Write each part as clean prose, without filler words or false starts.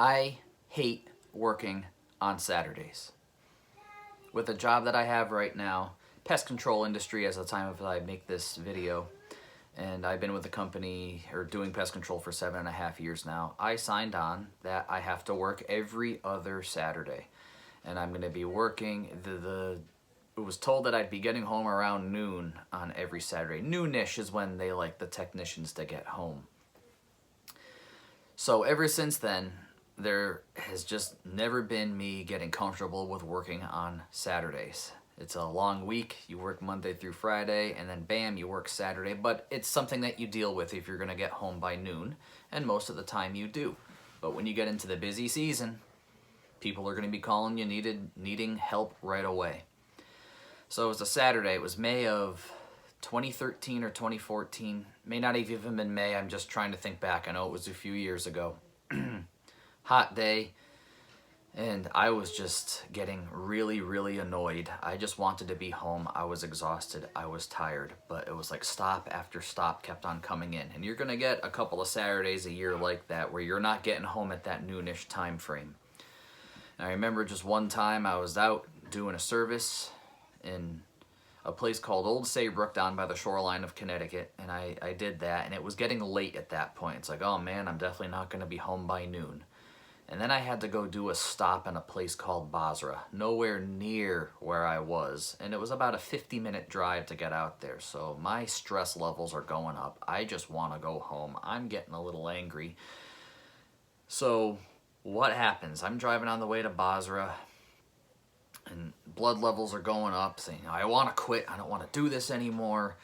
I hate working on Saturdays. With the job that I have right now, pest control industry as the time of I make this video, and I've been with the company or doing pest control for 7.5 years now. I signed on that I have to work every other Saturday, and I'm going to be working it was told that I'd be getting home around noon on every Saturday. Noonish is when they like the technicians to get home. So ever since then, there has just never been me getting comfortable with working on Saturdays. It's a long week. You work Monday through Friday, and then bam, you work Saturday. But it's something that you deal with if you're going to get home by noon, and most of the time you do. But when you get into the busy season, people are going to be calling you needing help right away. So it was a Saturday. It was May of 2013 or 2014. May not have even been May. I'm just trying to think back. I know it was a few years ago. Hot day. And I was just getting really, really annoyed. I just wanted to be home. I was exhausted. I was tired. But it was like stop after stop kept on coming in. And you're going to get a couple of Saturdays a year like that where you're not getting home at that noonish time frame. And I remember just one time I was out doing a service in a place called Old Saybrook down by the shoreline of Connecticut. And I did that. And it was getting late at that point. It's like, oh man, I'm definitely not going to be home by noon. And then I had to go do a stop in a place called Basra, nowhere near where I was. And it was about a 50-minute drive to get out there. So my stress levels are going up. I just want to go home. I'm getting a little angry. So what happens? I'm driving on the way to Basra, and blood levels are going up, saying, I want to quit. I don't want to do this anymore.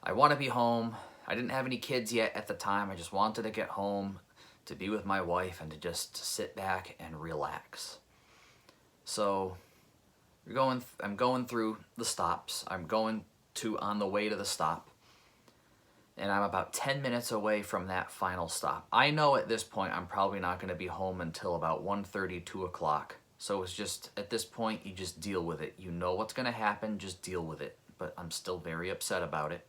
I want to be home. I didn't have any kids yet at the time. I just wanted to get home, to be with my wife, and to just sit back and relax. So I'm going through the stops. I'm going on the way to the stop, and I'm about 10 minutes away from that final stop. I know at this point I'm probably not going to be home until about 1:30, 2 o'clock. So it's just, at this point, you just deal with it. You know what's going to happen, just deal with it. But I'm still very upset about it.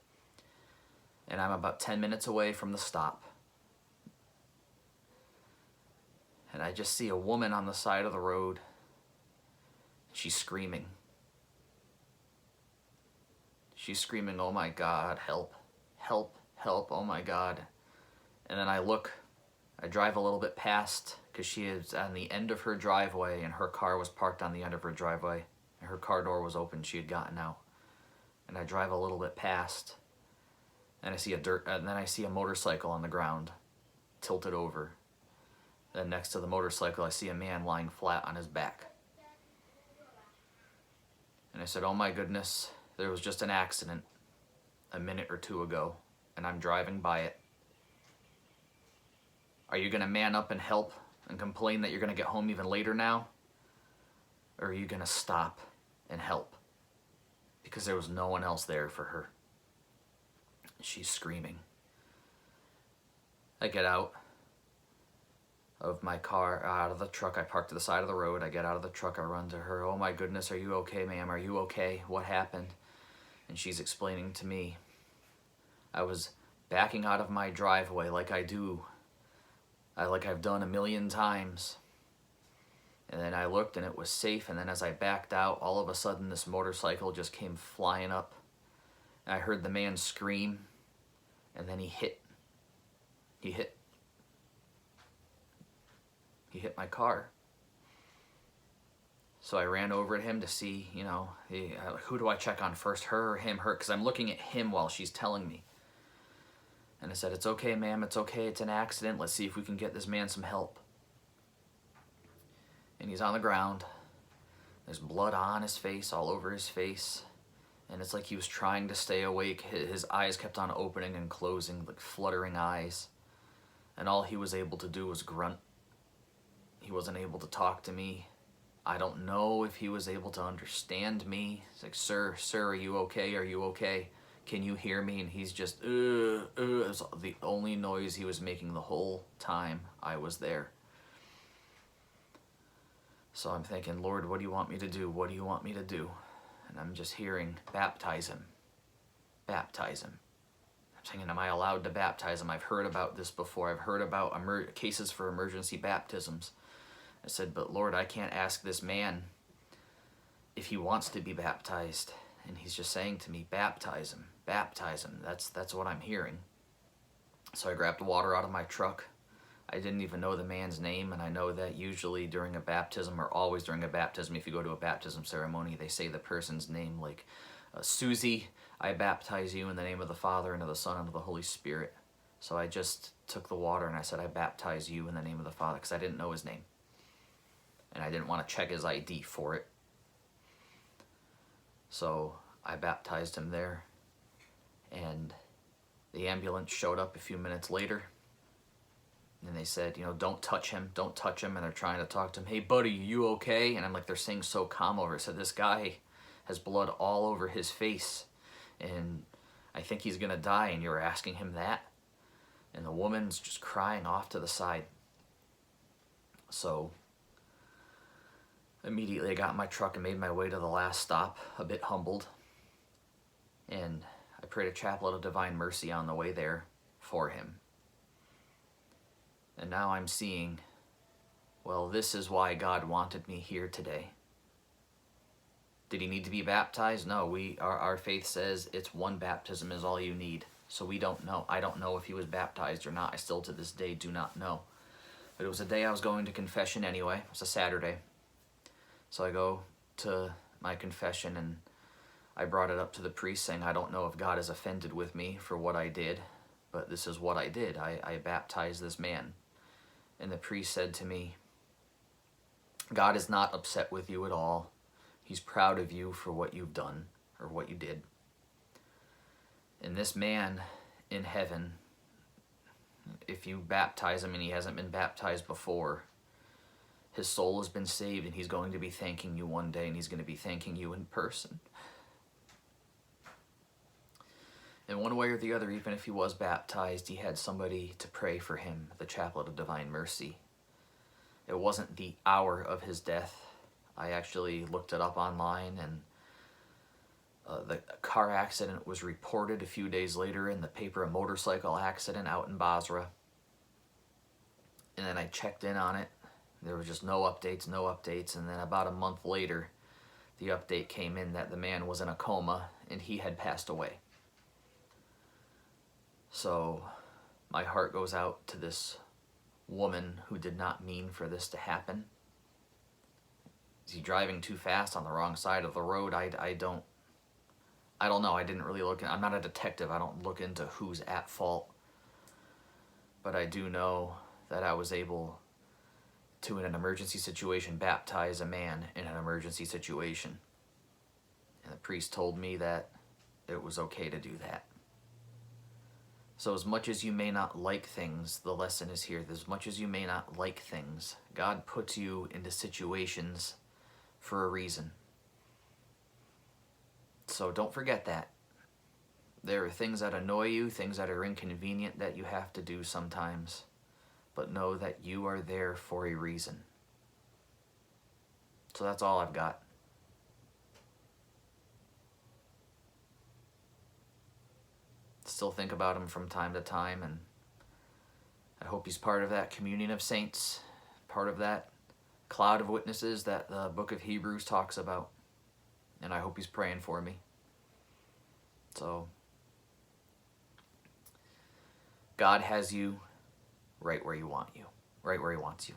And I'm about 10 minutes away from the stop. And I just see a woman on the side of the road. She's screaming. She's screaming, oh my God, help, help, help, oh my God. And then I drive a little bit past, because she is on the end of her driveway, and her car was parked on the end of her driveway. And her car door was open, she had gotten out. And I drive a little bit past, and then I see a motorcycle on the ground, tilted over. Then next to the motorcycle, I see a man lying flat on his back. And I said, oh my goodness, there was just an accident a minute or two ago, and I'm driving by it. Are you going to man up and help and complain that you're going to get home even later now? Or are you going to stop and help? Because there was no one else there for her. She's screaming. I get out of my car, out of the truck. I parked to the side of the road. I get out of the truck. I run to her. Oh my goodness, are you okay, ma'am? Are you okay? What happened? And she's explaining to me, I was backing out of my driveway like I've done a million times. And then I looked and it was safe. And then as I backed out, all of a sudden this motorcycle just came flying up. And I heard the man scream. And then he hit my car. So I ran over to him to see, who do I check on first, her or him? Her, because I'm looking at him while she's telling me. And I said, it's okay, ma'am, it's okay, it's an accident. Let's see if we can get this man some help. And he's on the ground. There's blood on his face, all over his face. And it's like he was trying to stay awake. His eyes kept on opening and closing, like fluttering eyes. And all he was able to do was grunt. He wasn't able to talk to me. I don't know if he was able to understand me. It's like, sir, are you okay? Are you okay? Can you hear me? And he's just, it was the only noise he was making the whole time I was there. So I'm thinking, Lord, what do you want me to do? What do you want me to do? And I'm just hearing, baptize him. Baptize him. I'm thinking, am I allowed to baptize him? I've heard about this before. I've heard about cases for emergency baptisms. I said, but Lord, I can't ask this man if he wants to be baptized. And he's just saying to me, baptize him, baptize him. That's what I'm hearing. So I grabbed water out of my truck. I didn't even know the man's name, and I know that usually during a baptism, or always during a baptism, if you go to a baptism ceremony, they say the person's name, like, Susie, I baptize you in the name of the Father, and of the Son, and of the Holy Spirit. So I just took the water and I said, I baptize you in the name of the Father, because I didn't know his name. And I didn't want to check his ID for it. So I baptized him there, and the ambulance showed up a few minutes later, and they said, don't touch him, don't touch him. And they're trying to talk to him. Hey, buddy, you okay? And I'm like, they're saying so calm over it. Said, this guy has blood all over his face, and I think he's going to die, and you're asking him that? And the woman's just crying off to the side. So immediately I got in my truck and made my way to the last stop, a bit humbled. And I prayed a chaplet of divine mercy on the way there for him. And now I'm seeing, well, this is why God wanted me here today. Did he need to be baptized? No, our faith says it's one baptism is all you need. So we don't know. I don't know if he was baptized or not. I still to this day do not know. But it was a day I was going to confession anyway. It was a Saturday. So I go to my confession, and I brought it up to the priest saying, I don't know if God is offended with me for what I did, but this is what I did. I baptized this man. And the priest said to me, God is not upset with you at all. He's proud of you for what you've done, or what you did. And this man in heaven, if you baptize him and he hasn't been baptized before, his soul has been saved, and he's going to be thanking you one day, and he's going to be thanking you in person. In one way or the other, even if he was baptized, he had somebody to pray for him, the chaplet of divine mercy. It wasn't the hour of his death. I actually looked it up online, and the car accident was reported a few days later in the paper, a motorcycle accident out in Basra. And then I checked in on it. There was just no updates. And then about a month later, the update came in that the man was in a coma and he had passed away. So my heart goes out to this woman who did not mean for this to happen. Is he driving too fast on the wrong side of the road? I don't know. I didn't really look. I'm not a detective. I don't look into who's at fault. But I do know that I was able to, in an emergency situation, baptize a man in an emergency situation. And the priest told me that it was okay to do that. So as much as you may not like things, the lesson is here. As much as you may not like things, God puts you into situations for a reason. So don't forget that. There are things that annoy you, things that are inconvenient that you have to do sometimes. But know that you are there for a reason. So that's all I've got. Still think about him from time to time, and I hope he's part of that communion of saints, part of that cloud of witnesses that the book of Hebrews talks about. And I hope he's praying for me. So, God has you right where you want you, right where he wants you.